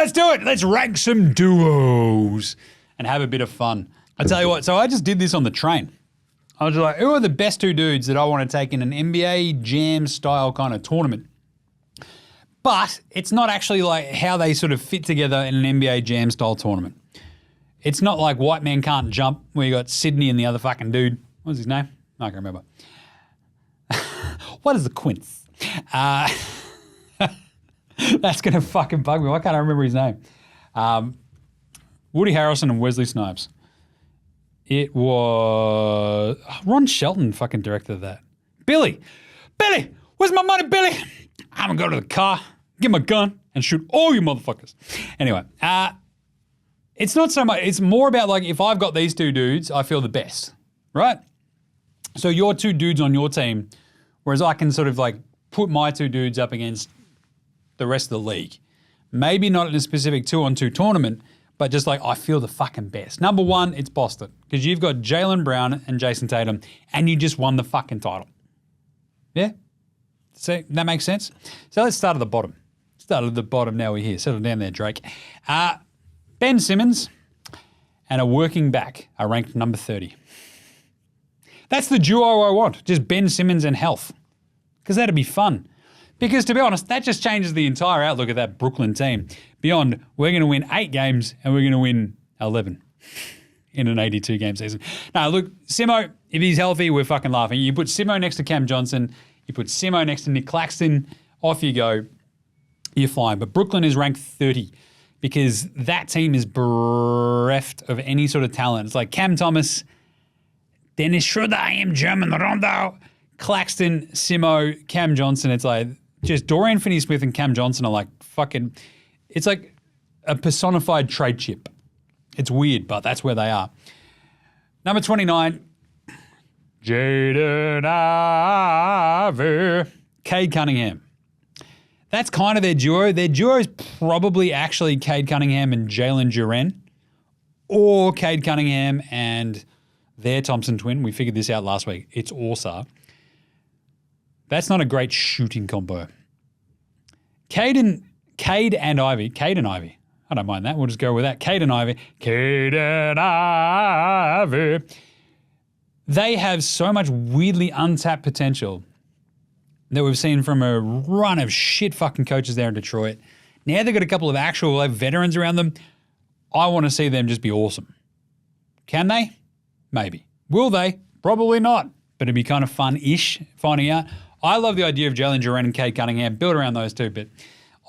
Let's do it. Let's rank some duos and have a bit of fun. I tell you what, so I just did this on the train. I was like, who are the best two dudes that I want to take in an NBA Jam style kind of tournament? But it's not actually like how they sort of fit together in an NBA Jam style tournament. It's not like White Man Can't Jump where you got Sydney and the other fucking dude. What's his name? I can't remember. What is the quince? That's going to fucking bug me. Why can't I remember his name? Woody Harrelson and Wesley Snipes. It was Ron Shelton fucking directed that. Billy, where's my money, Billy? I'm going to go to the car, get my gun, and shoot all you motherfuckers. Anyway, it's not so much, it's more about like if I've got these two dudes, I feel the best, right? So you're two dudes on your team, whereas I can sort of like put my two dudes up against the rest of the league. Maybe not in a specific 2-on-2 tournament, but just like I feel the fucking best. Number one, it's Boston because you've got Jaylen Brown and Jason Tatum and you just won the fucking title. Yeah? So that makes sense? So let's start at the bottom. Start at the bottom, now we're here. Settle down there, Drake. Ben Simmons and a working back are ranked number 30. That's the duo I want, just Ben Simmons and health because that'd be fun. Because to be honest, that just changes the entire outlook of that Brooklyn team. Beyond, we're going to win 8 games and we're going to win 11 in an 82-game season. Now, look, Simo, if he's healthy, we're fucking laughing. You put Simo next to Cam Johnson, you put Simo next to Nick Claxton, off you go, you're flying. But Brooklyn is ranked 30 because that team is bereft of any sort of talent. It's like Cam Thomas, Dennis Schroeder, I am German, Rondo, Claxton, Simo, Cam Johnson. It's like just Dorian Finney-Smith and Cam Johnson are like fucking, it's like a personified trade chip. It's weird, but that's where they are. Number 29, Jaden Ivey, Cade Cunningham. That's kind of their duo. Their duo is probably actually Cade Cunningham and Jalen Duren, or Cade Cunningham and their Thompson twin. We figured this out last week. It's Orsa. That's not a great shooting combo. Cade and Ivy. I don't mind that. We'll just go with that. Cade and Ivy. They have so much weirdly untapped potential that we've seen from a run of shit fucking coaches there in Detroit. Now they've got a couple of actual like, veterans around them. I want to see them just be awesome. Can they? Maybe. Will they? Probably not. But it'd be kind of fun-ish finding out. I love the idea of Jalen Duren and Cade Cunningham. Build around those two. But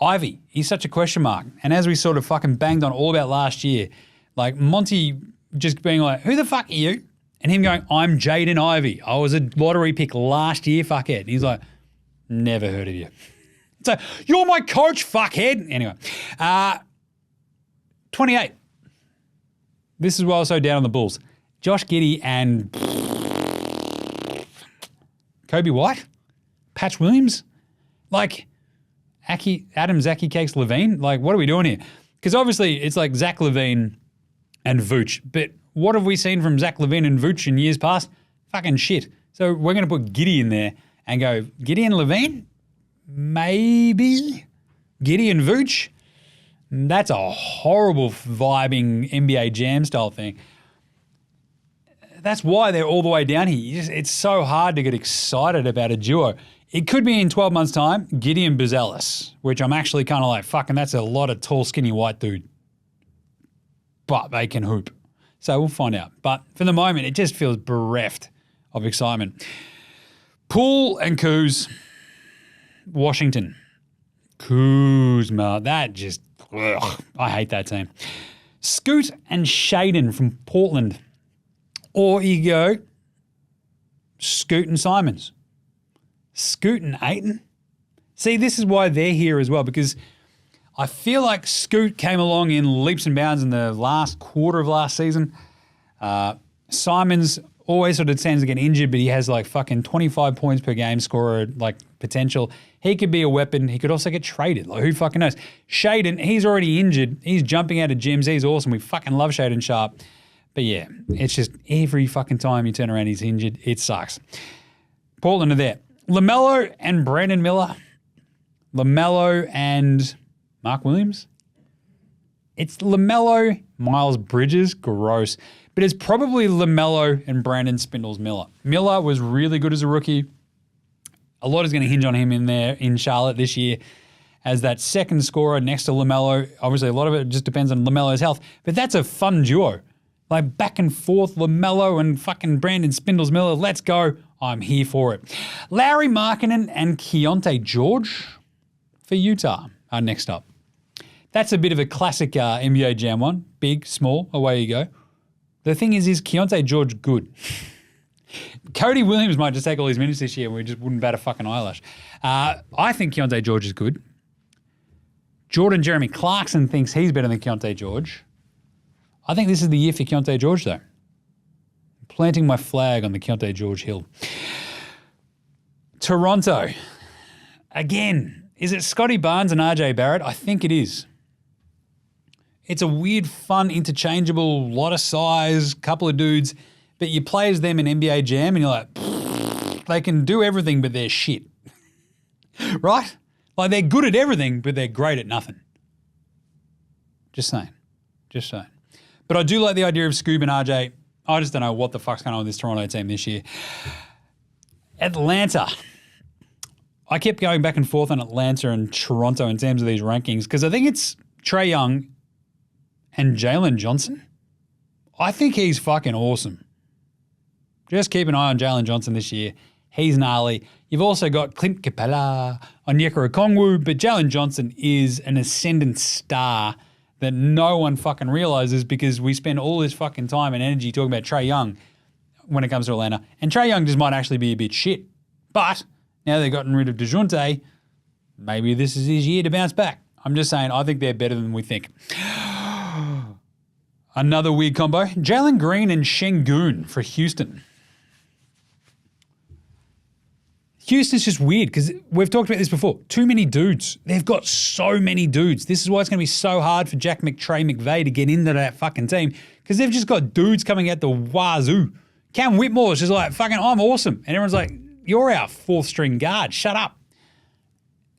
Ivy, he's such a question mark. And as we sort of fucking banged on all about last year, like Monty just being like, who the fuck are you? And him going, I'm Jaden Ivey. I was a lottery pick last year, fuckhead. And he's like, never heard of you. So, you're my coach, fuckhead. Anyway, 28. This is why I was so down on the Bulls. Josh Giddey and Kobe White? Patch Williams? Like, Adam Zachy Cakes Levine? Like, what are we doing here? Because obviously it's like Zach Levine and Vooch. But what have we seen from Zach Levine and Vooch in years past? Fucking shit. So we're going to put Giddey in there and go, Giddey and Levine? Maybe. Giddey and Vooch? That's a horrible vibing NBA Jam style thing. That's why they're all the way down here. It's so hard to get excited about a duo. It could be in 12 months' time, Giddey and Buzelis, which I'm actually kind of like, fucking that's a lot of tall, skinny white dude. But they can hoop. So we'll find out. But for the moment, it just feels bereft of excitement. Poole and Kuz, Washington. Kuzma, that just, ugh, I hate that team. Scoot and Shaden from Portland. Or you go Scoot and Simons. Scoot and Ayton. See, this is why they're here as well, because I feel like Scoot came along in leaps and bounds in the last quarter of last season. Simons always sort of tends to get injured, but he has like fucking 25 points per game scorer like potential. He could be a weapon. He could also get traded. Like who fucking knows? Shaden, he's already injured. He's jumping out of gyms. He's awesome. We fucking love Shaden Sharp. But yeah, it's just every fucking time you turn around, he's injured. It sucks. Portland are there. LaMelo and Brandon Miller. LaMelo and Mark Williams. It's LaMelo, Miles Bridges, gross. But it's probably LaMelo and Brandon Spindles-Miller. Miller was really good as a rookie. A lot is going to hinge on him in Charlotte this year as that second scorer next to LaMelo. Obviously, a lot of it just depends on LaMelo's health. But that's a fun duo. Like back and forth, LaMelo and fucking Brandon Spindles-Miller. Let's go. I'm here for it. Lauri Markkanen and Keontae George for Utah are next up. That's a bit of a classic NBA Jam one. Big, small, away you go. The thing is Keontae George good? Cody Williams might just take all his minutes this year and we just wouldn't bat a fucking eyelash. I think Keontae George is good. Jordan Jeremy Clarkson thinks he's better than Keontae George. I think this is the year for Keontae George, though. Planting my flag on the Keontae George hill. Toronto. Again, is it Scotty Barnes and RJ Barrett? I think it is. It's a weird, fun, interchangeable, lot of size, couple of dudes, but you play as them in NBA Jam and you're like, they can do everything, but they're shit. Right? Like they're good at everything, but they're great at nothing. Just saying. Just saying. But I do like the idea of Scoob and RJ. I just don't know what the fuck's going on with this Toronto team this year. Atlanta. I kept going back and forth on Atlanta and Toronto in terms of these rankings because I think it's Trae Young and Jalen Johnson. I think he's fucking awesome. Just keep an eye on Jalen Johnson this year. He's gnarly. You've also got Clint Capella, Onyeka Okongwu, but Jalen Johnson is an ascendant star that no one fucking realizes because we spend all this fucking time and energy talking about Trae Young when it comes to Atlanta. And Trae Young just might actually be a bit shit. But now they've gotten rid of DeJounte, maybe this is his year to bounce back. I'm just saying, I think they're better than we think. Another weird combo. Jalen Green and Şengün for Houston. Houston's just weird because we've talked about this before. Too many dudes. They've got so many dudes. This is why it's going to be so hard for Jack McVay to get into that fucking team because they've just got dudes coming out the wazoo. Cam Whitmore is just like, fucking, I'm awesome. And everyone's like, you're our fourth string guard. Shut up.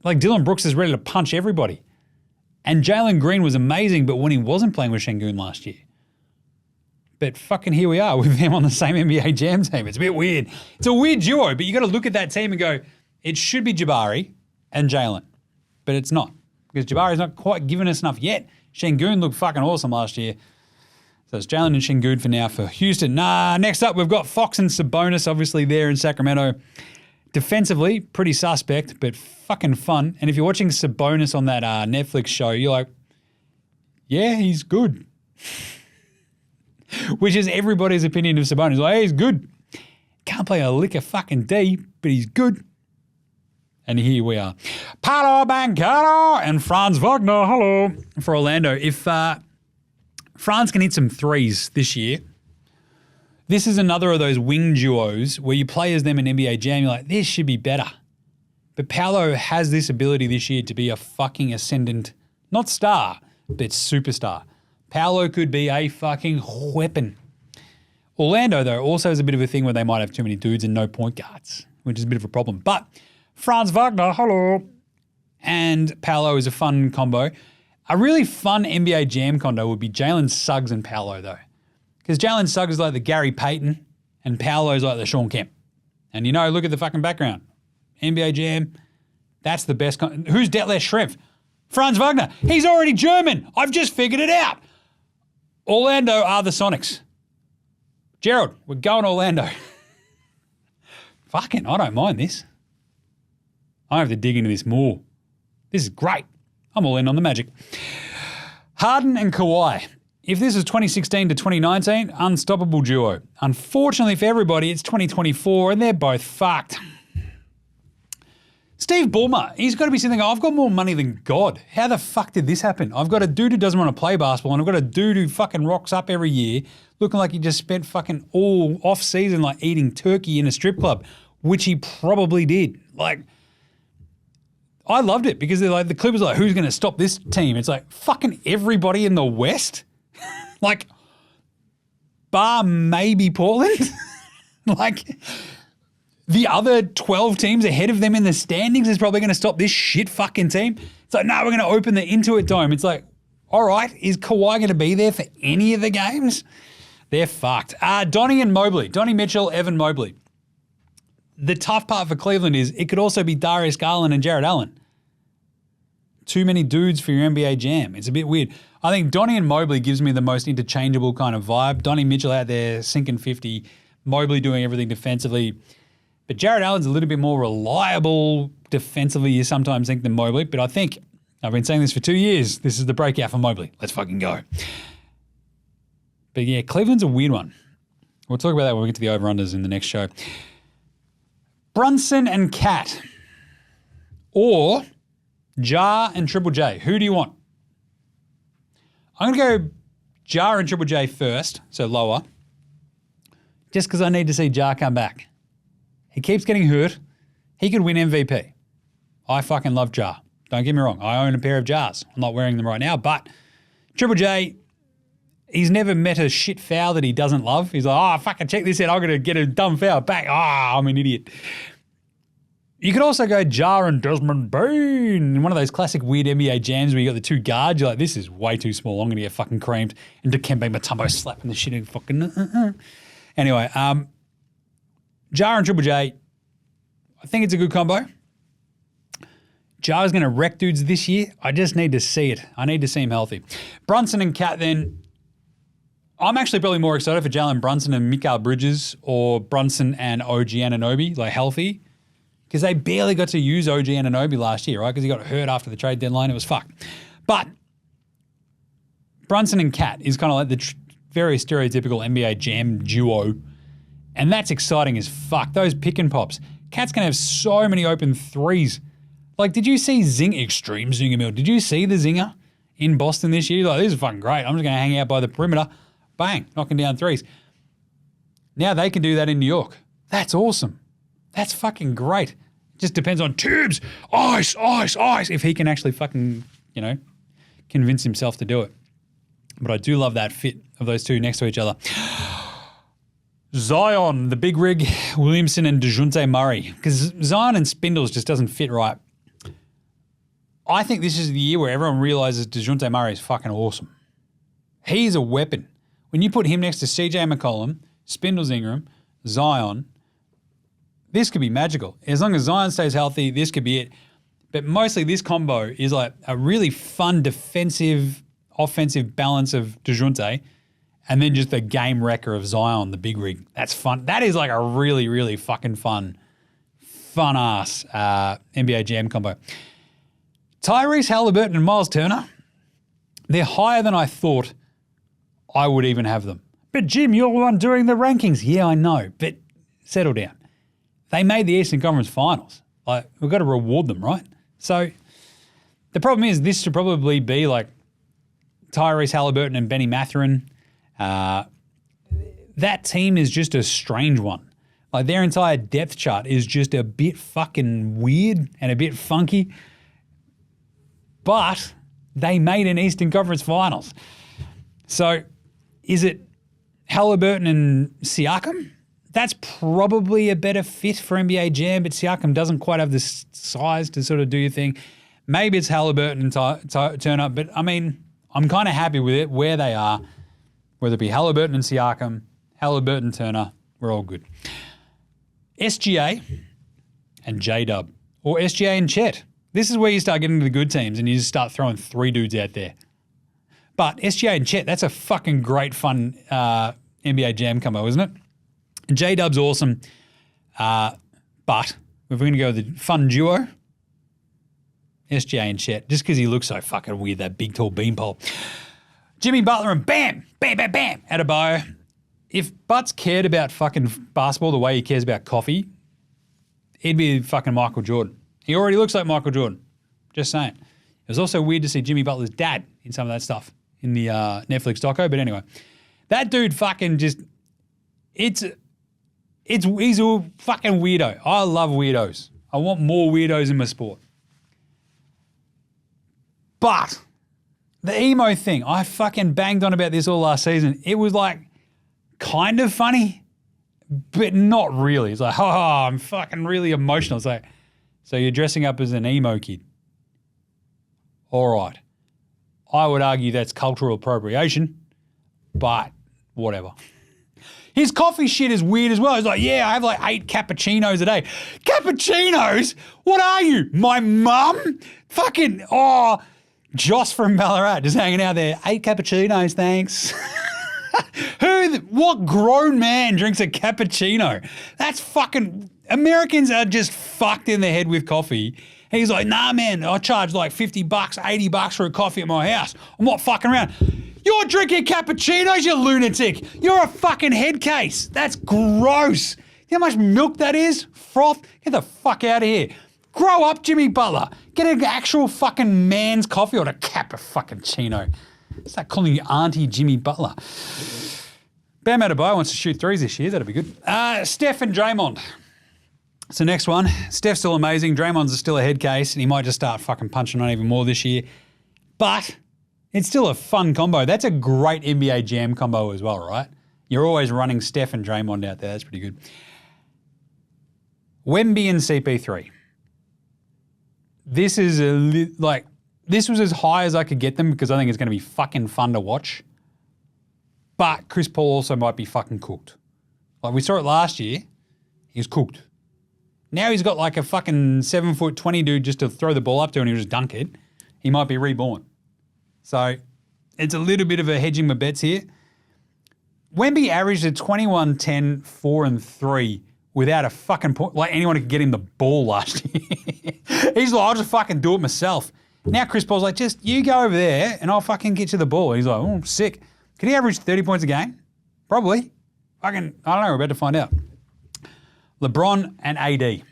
Like Dylan Brooks is ready to punch everybody. And Jalen Green was amazing, but when he wasn't playing with Şengün last year. But fucking here we are with them on the same NBA Jam team. It's a bit weird. It's a weird duo, but you got to look at that team and go, it should be Jabari and Jalen. But it's not because Jabari's not quite given us enough yet. Şengün looked fucking awesome last year. So it's Jalen and Şengün for now for Houston. Next up, we've got Fox and Sabonis, obviously there in Sacramento. Defensively, pretty suspect, but fucking fun. And if you're watching Sabonis on that Netflix show, you're like, yeah, he's good. Which is everybody's opinion of Sabonis. Like, hey, he's good. Can't play a lick of fucking D, but he's good. And here we are. Paolo Banchero and Franz Wagner, hello, for Orlando. If Franz can hit some threes this year, this is another of those wing duos where you play as them in NBA Jam, you're like, this should be better. But Paolo has this ability this year to be a fucking ascendant, not star, but superstar. Paolo could be a fucking weapon. Orlando, though, also has a bit of a thing where they might have too many dudes and no point guards, which is a bit of a problem. But Franz Wagner, hello, and Paolo is a fun combo. A really fun NBA Jam combo would be Jalen Suggs and Paolo, though. Because Jalen Suggs is like the Gary Payton and Paolo's like the Sean Kemp. And you know, look at the fucking background. NBA Jam, that's the best. Who's Detlef Schrempf? Franz Wagner. He's already German. I've just figured it out. Orlando are the Sonics. Gerald, we're going to Orlando. Fucking, I don't mind this. I have to dig into this more. This is great. I'm all in on the Magic. Harden and Kawhi. If this was 2016 to 2019, unstoppable duo. Unfortunately for everybody, it's 2024 and they're both fucked. Steve Ballmer, he's got to be sitting there, I've got more money than God. How the fuck did this happen? I've got a dude who doesn't want to play basketball and I've got a dude who fucking rocks up every year looking like he just spent fucking all off season like eating turkey in a strip club, which he probably did. Like, I loved it because they're like, the Clippers are like, who's going to stop this team? It's like fucking everybody in the West. Like, bar maybe Portland. Like, the other 12 teams ahead of them in the standings is probably going to stop this shit fucking team. It's like, no, we're going to open the Intuit Dome. It's like, All right, is Kawhi going to be there for any of the games? They're fucked. Donnie and Mobley. Donnie Mitchell, Evan Mobley. The tough part for Cleveland is it could also be Darius Garland and Jarrett Allen. Too many dudes for your NBA jam. It's a bit weird. I think Donnie and Mobley gives me the most interchangeable kind of vibe. Donnie Mitchell out there sinking 50, Mobley doing everything defensively. But Jarrett Allen's a little bit more reliable defensively, you sometimes think, than Mobley. But I think, I've been saying this for 2 years, this is the breakout for Mobley. Let's fucking go. But yeah, Cleveland's a weird one. We'll talk about that when we get to the over-unders in the next show. Brunson and Cat. Or Jar and Triple J. Who do you want? I'm going to go Jar and Triple J first, so lower, just because I need to see Jar come back. He keeps getting hurt. He could win MVP. I fucking love Jar. Don't get me wrong. I own a pair of Jars. I'm not wearing them right now, but Triple J, he's never met a shit foul that he doesn't love. He's like, fucking check this out. I'm going to get a dumb foul back. I'm an idiot. You could also go Jar and Desmond Bain in one of those classic weird NBA jams where you got the two guards. You're like, this is way too small. I'm going to get fucking creamed. And Dikembe Mutombo slapping the shit in fucking... Anyway, Jar and Triple J, I think it's a good combo. Jar's going to wreck dudes this year. I just need to see it. I need to see him healthy. Brunson and Cat then, I'm actually probably more excited for Jalen Brunson and Mikal Bridges or Brunson and OG Anunoby, like healthy, because they barely got to use OG Anunoby last year, right? Because he got hurt after the trade deadline. It was fucked. But Brunson and Cat is kind of like the very stereotypical NBA jam duo. And that's exciting as fuck. Those pick and pops. Cat's going to have so many open threes. Like, did you see Extreme Zinger Mill? Did you see the Zinger in Boston this year? Like, this is fucking great. I'm just going to hang out by the perimeter. Bang, knocking down threes. Now they can do that in New York. That's awesome. That's fucking great. It just depends on Tibbs. Ice. If he can actually fucking, convince himself to do it. But I do love that fit of those two next to each other. Zion, the big rig, Williamson and DeJounte Murray. Because Zion and Spindles just doesn't fit right. I think this is the year where everyone realizes DeJounte Murray is fucking awesome. He's a weapon. When you put him next to CJ McCollum, Spindles Ingram, Zion, this could be magical. As long as Zion stays healthy, this could be it. But mostly this combo is like a really fun defensive, offensive balance of DeJounte, and then just the game wrecker of Zion, the big rig. That's fun. That is like a really, really fucking fun-ass NBA Jam combo. Tyrese Halliburton and Miles Turner, they're higher than I thought I would even have them. But Jim, you're the one doing the rankings. Yeah, I know, but settle down. They made the Eastern Conference Finals. Like, we've got to reward them, right? So the problem is this should probably be like Tyrese Halliburton and Benny Mathurin. That team is just a strange one. Like, their entire depth chart is just a bit fucking weird and a bit funky. But they made an Eastern Conference Finals. So is it Halliburton and Siakam? That's probably a better fit for NBA Jam, but Siakam doesn't quite have the size to sort of do your thing. Maybe it's Halliburton and Turner, but I mean, I'm kind of happy with it where they are. Whether it be Halliburton and Siakam, Halliburton, Turner, we're all good. SGA and J-Dub, or SGA and Chet. This is where you start getting to the good teams and you just start throwing three dudes out there. But SGA and Chet, that's a fucking great fun NBA Jam combo, isn't it? And J-Dub's awesome. But if we're going to go with the fun duo, SGA and Chet, just because he looks so fucking weird, that big tall beanpole. Jimmy Butler and bam, Adebayo. If Butts cared about fucking basketball the way he cares about coffee, he'd be fucking Michael Jordan. He already looks like Michael Jordan. Just saying. It was also weird to see Jimmy Butler's dad in some of that stuff in the Netflix doco. But anyway, that dude fucking just, he's a fucking weirdo. I love weirdos. I want more weirdos in my sport. But the emo thing, I fucking banged on about this all last season. It was like kind of funny, but not really. It's like, I'm fucking really emotional. It's like, so you're dressing up as an emo kid. All right. I would argue that's cultural appropriation, but whatever. His coffee shit is weird as well. He's like, yeah, I have like 8 cappuccinos a day. Cappuccinos? What are you? My mum? Fucking, Joss from Ballarat just hanging out there. 8 cappuccinos, thanks. What grown man drinks a cappuccino? That's fucking, Americans are just fucked in the head with coffee. He's like, nah, man, I charge like $50, $80 for a coffee at my house. I'm not fucking around. You're drinking cappuccinos, you lunatic. You're a fucking head case. That's gross. You know how much milk that is? Froth? Get the fuck out of here. Grow up, Jimmy Butler. Get an actual fucking man's coffee or a cappuccino. Start calling you Auntie Jimmy Butler. Bam Adebayo wants to shoot threes this year. That'd be good. Steph and Draymond. It's the next one. Steph's still amazing. Draymond's still a head case, and he might just start fucking punching on even more this year. But it's still a fun combo. That's a great NBA Jam combo as well, right? You're always running Steph and Draymond out there. That's pretty good. Wemby and CP3. This is this was as high as I could get them because I think it's going to be fucking fun to watch. But Chris Paul also might be fucking cooked. Like we saw it last year. He was cooked. Now he's got like a fucking 7'20" dude just to throw the ball up to and he'll just dunk it. He might be reborn. So it's a little bit of a hedging my bets here. Wemby averaged a 21, 10, 4 and 3 without a fucking point. Like anyone could get him the ball last year. He's like, I'll just fucking do it myself. Now Chris Paul's like, just you go over there and I'll fucking get you the ball. He's like, oh, sick. Could he average 30 points a game? Probably. Fucking, I don't know. We're about to find out. LeBron and AD.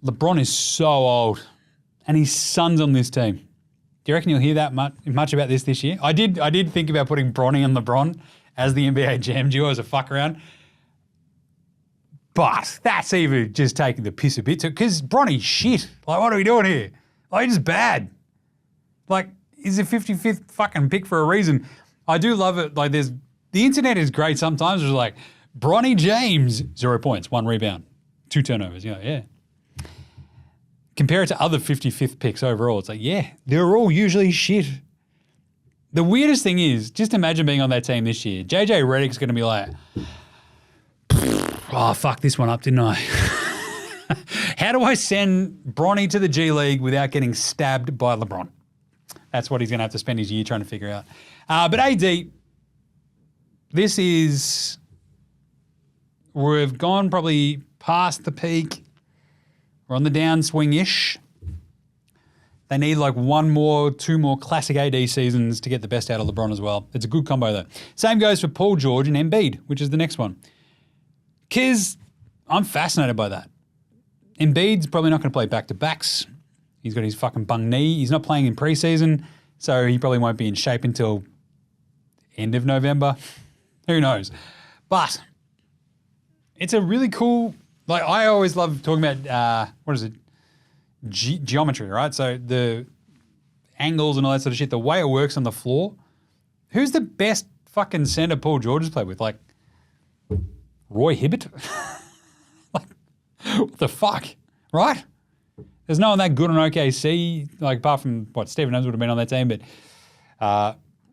LeBron is so old, and his son's on this team. Do you reckon you'll hear that much about this year? I did think about putting Bronny and LeBron as the NBA Jam duo as a fuck around, but that's even just taking the piss a bit because Bronny's shit. Like, what are we doing here? Like, he's just bad. Like, he's a 55th fucking pick for a reason. I do love it. Like, the internet is great sometimes. It's like, Bronny James, 0 points, 1 rebound, 2 turnovers. Yeah. Compare it to other 55th picks overall. It's like, yeah, they're all usually shit. The weirdest thing is, just imagine being on that team this year. JJ Redick's going to be like, oh, fuck this one up, didn't I? How do I send Bronny to the G League without getting stabbed by LeBron? That's what he's going to have to spend his year trying to figure out. But AD, this is... We've gone probably past the peak. We're on the downswing-ish. They need like 1 more, 2 more classic AD seasons to get the best out of LeBron as well. It's a good combo though. Same goes for Paul George and Embiid, which is the next one. Because I'm fascinated by that. Embiid's probably not going to play back-to-backs. He's got his fucking bung knee. He's not playing in preseason, so he probably won't be in shape until end of November. Who knows? But... it's a really cool, like I always love talking about, geometry, right? So the angles and all that sort of shit, the way it works on the floor. Who's the best fucking center Paul George has played with? Like Roy Hibbert? Like, what the fuck, right? There's no one that good on OKC, like apart from, Stephen Adams would have been on that team, but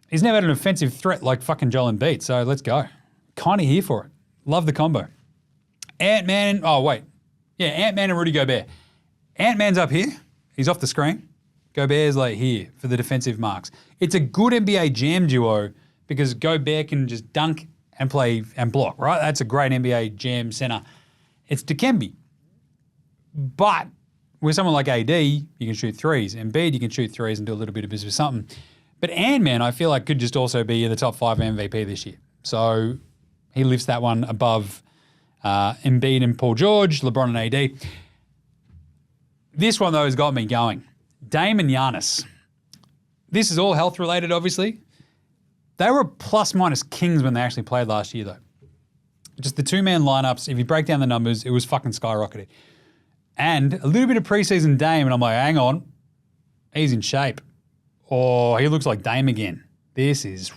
he's never had an offensive threat like fucking Joel Embiid, so let's go. Kind of here for it. Love the combo. Ant-Man and Rudy Gobert. Ant-Man's up here. He's off the screen. Gobert's like here for the defensive marks. It's a good NBA Jam duo because Gobert can just dunk and play and block, right? That's a great NBA Jam center. It's Dikembe. But with someone like AD, you can shoot threes. Embiid, you can shoot threes and do a little bit of business with something. But Ant-Man, I feel like could just also be in the top 5 MVP this year. So he lifts that one above Embiid and Paul George, LeBron and AD. This one, though, has got me going. Dame and Giannis. This is all health-related, obviously. They were plus-minus kings when they actually played last year, though. Just the 2-man lineups, if you break down the numbers, it was fucking skyrocketing. And a little bit of preseason Dame, and I'm like, hang on, he's in shape. Oh, he looks like Dame again. This is,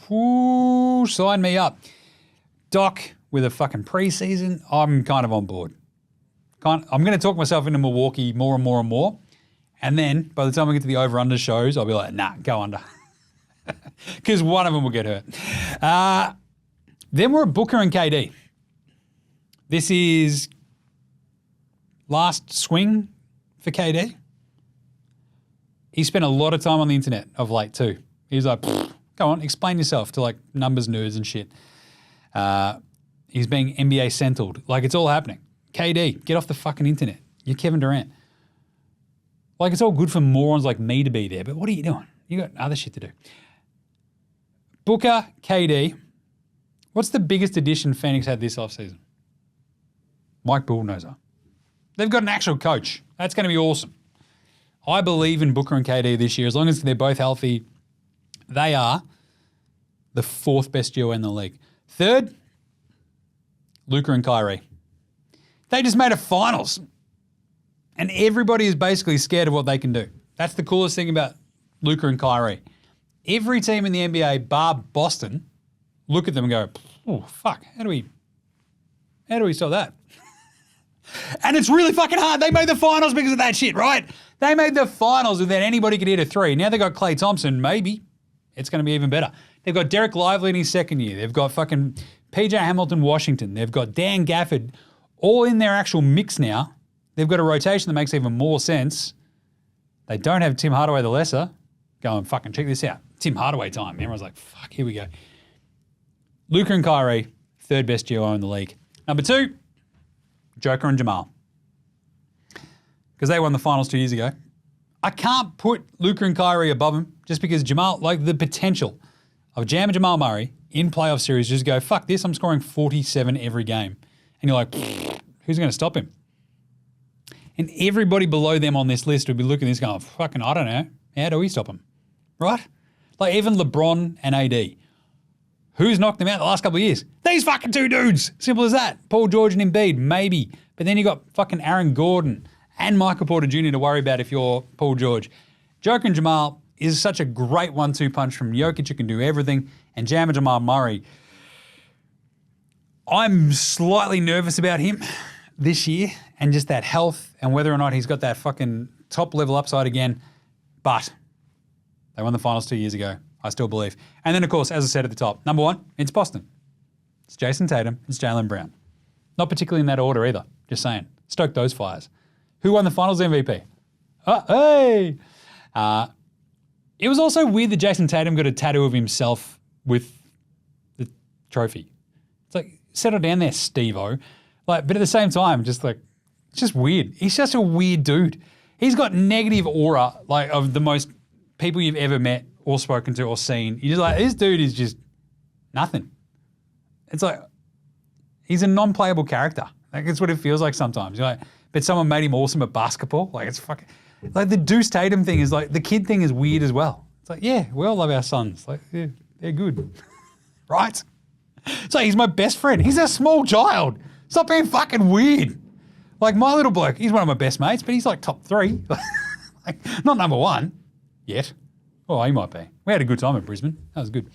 sign me up. Doc with a fucking preseason, I'm kind of on board. I'm going to talk myself into Milwaukee more and more and more. And then by the time we get to the over-under shows, I'll be like, nah, go under. Because one of them will get hurt. Then we're at Booker and KD. This is last swing for KD. He spent a lot of time on the internet of late too. He's like, go on, explain yourself to like numbers nerds and shit. He's being NBA centered. Like it's all happening. KD, get off the fucking internet. You're Kevin Durant. Like it's all good for morons like me to be there, but what are you doing? You got other shit to do. Booker, KD. What's the biggest addition Phoenix had this offseason? Mike Budenholzer. They've got an actual coach. That's going to be awesome. I believe in Booker and KD this year. As long as they're both healthy, they are the fourth best duo in the league. Third, Luka and Kyrie. They just made a finals. And everybody is basically scared of what they can do. That's the coolest thing about Luka and Kyrie. Every team in the NBA, bar Boston, look at them and go, oh, fuck, how do we stop that? And it's really fucking hard. They made the finals because of that shit, right? They made the finals without anybody could hit a three. Now they've got Klay Thompson. Maybe it's going to be even better. They've got Derek Lively in his second year. They've got fucking PJ Hamilton, Washington. They've got Dan Gafford all in their actual mix now. They've got a rotation that makes even more sense. They don't have Tim Hardaway the lesser. Go and fucking check this out. Tim Hardaway time. Everyone's like, fuck, here we go. Luka and Kyrie, third best duo in the league. Number 2, Joker and Jamal. Because they won the finals 2 years ago. I can't put Luka and Kyrie above them just because Jamal, like the potential of jamming Jamal Murray in playoff series, just go, fuck this, I'm scoring 47 every game. And you're like, who's going to stop him? And everybody below them on this list would be looking at this going, fucking, I don't know. How do we stop him? Right? Like even LeBron and AD. Who's knocked them out the last couple of years? These fucking two dudes. Simple as that. Paul George and Embiid, maybe. But then you got fucking Aaron Gordon and Michael Porter Jr. to worry about if you're Paul George. Joker and Jamal is such a great 1-2 punch from Jokic. You can do everything. And Jam and Jamal Murray. I'm slightly nervous about him this year and just that health and whether or not he's got that fucking top level upside again. But they won the finals 2 years ago. I still believe. And then, of course, as I said at the top, number 1, it's Boston. It's Jason Tatum. It's Jaylen Brown. Not particularly in that order either. Just saying. Stoke those fires. Who won the finals MVP? Hey! It was also weird that Jason Tatum got a tattoo of himself with the trophy. It's like, settle down there, Steve-O. Like, but at the same time, just like, it's just weird. He's just a weird dude. He's got negative aura, like, of the most people you've ever met or spoken to or seen. You're just like, this dude is just nothing. It's like, he's a non-playable character. Like, that's what it feels like sometimes. You're like, but someone made him awesome at basketball. Like, it's fucking, like the Deuce Tatum thing is like, the kid thing is weird as well. It's like, yeah, we all love our sons. Like, yeah, they're good. Right? It's like, he's my best friend. He's a small child. Stop being fucking weird. Like, my little bloke, he's one of my best mates, but he's like top 3. Like, not number 1 yet. Oh, he might be. We had a good time in Brisbane. That was good.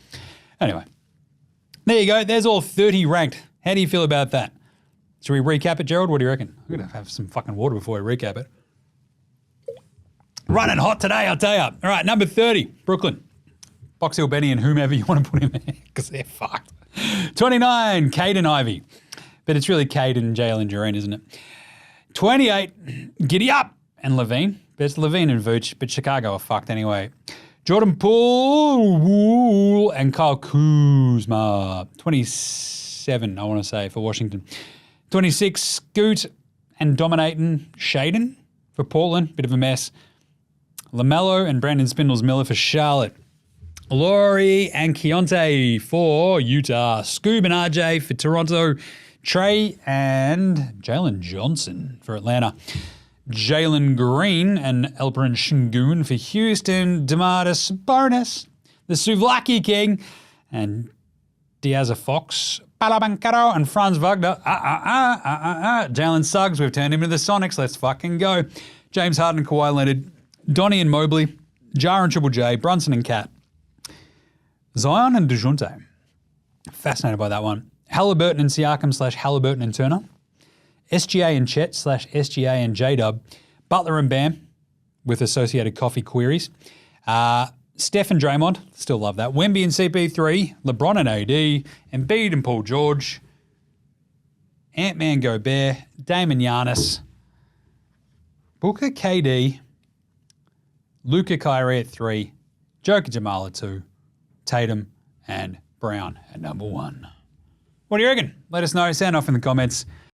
Anyway, there you go. There's all 30 ranked. How do you feel about that? Should we recap it, Gerald? What do you reckon? I'm going to have some fucking water before we recap it. Running hot today, I'll tell you. All right, number 30, Brooklyn. Box Hill Benny and whomever you want to put in there because they're fucked. 29, Caden Ivey. But it's really Cade and Jalen Duran, isn't it? 28, Giddy Up and Levine. But it's Levine and Vooch, but Chicago are fucked anyway. Jordan Poole and Kyle Kuzma. 27, I want to say, for Washington. 26, Scoot and Dominating Shaden for Portland. Bit of a mess. LaMelo and Brandon Spindles Miller for Charlotte. Laurie and Keontae for Utah. Scoob and RJ for Toronto. Trey and Jalen Johnson for Atlanta. Jalen Green and Elperin Shingun for Houston. Demarcus Bonus, the Suvlaki King, and Diaz Fox, Palabancaro, and Franz Wagner. Jalen Suggs, we've turned him into the Sonics. Let's fucking go. James Harden and Kawhi Leonard. Donnie and Mobley. Jar and Triple J. Brunson and Cat. Zion and DeJounte. Fascinated by that one. Halliburton and Siakam / Halliburton and Turner. SGA and Chet / SGA and J-Dub. Butler and Bam. with associated coffee queries. Steph and Draymond, still love that. Wemby and CP3, LeBron and AD, Embiid and Paul George, Ant-Man Gobert, Damon Giannis, Booker KD, Luka Kyrie at 3, Joker Jamal at 2, Tatum and Brown at number 1. What do you reckon? Let us know. Sound off in the comments.